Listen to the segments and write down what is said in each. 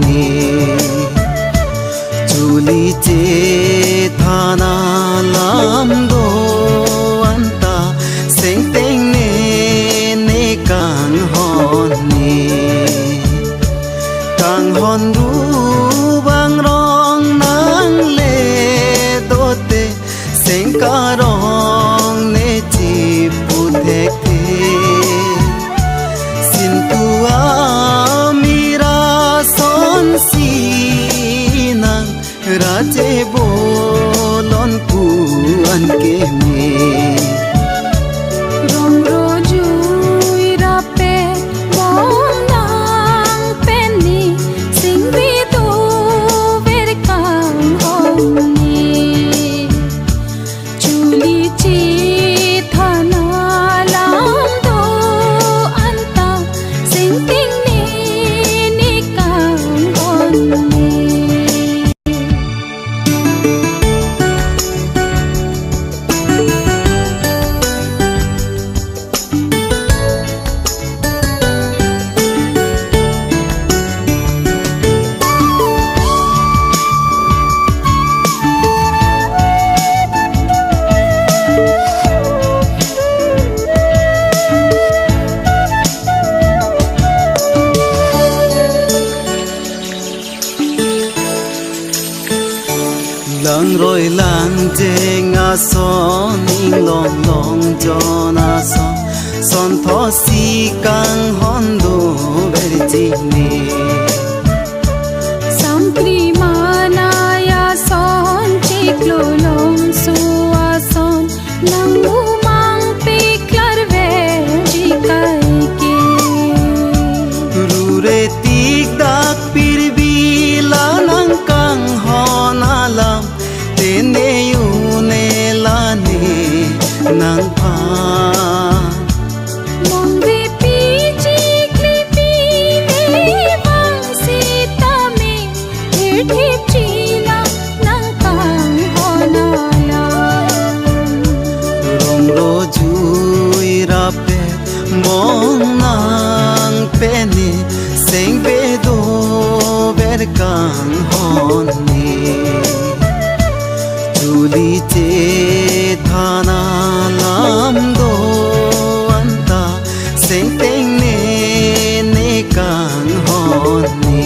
ni Juli che thana lam do anta seng teng ne kang hon ni kang hon du bang rong nang le do te seng ka rong ne chi pu the ke sin tu a mira son si nang raje bolon ku an ke me lang rồi lang je nga son ning long long jo na son tho si kang hon do ver ji ne sam pri mana ya son chik lo long su a son nang u mang pe klar ve ji kai ke ru re tik dak pir bi la nang kang hon alam ne yu ne la ne nang pha mong ve pi chi kli pi ne bang si ta me the chi na nang kang ho na la rong ro jui ra pe mong nang pe ne seng be do ver kang hon ne Juli che thana lam do anta seng teng ne kang hon ni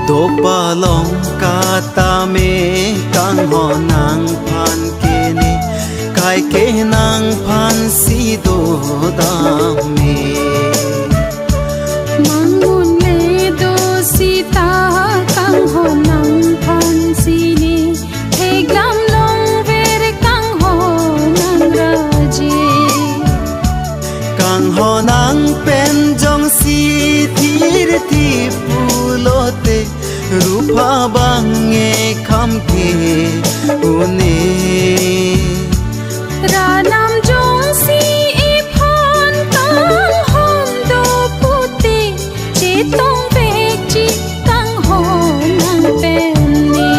do palong kata me kang ho nang phan ke ne kai ke nang phan si do da me mangun le do si ta kang ho nang phan si ni he glam long ver kang ho nang raje kang ho nang pen jong si thir thi pulote rupa bange kham ke une ranam jong si e phan kang hom do puti che tong ve chi kang ho nang pen ni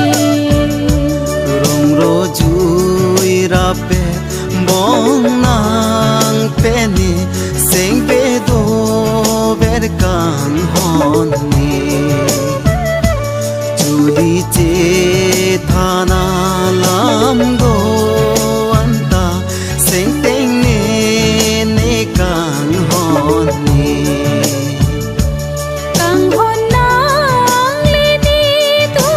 rong ro jui ra pe bong nang pe ni seng pe do ver kang hon ni Juli che thana lam do anta seng teng ne kang hon ni kang hon nang le ni tu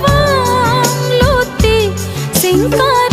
wang lu ti sing kar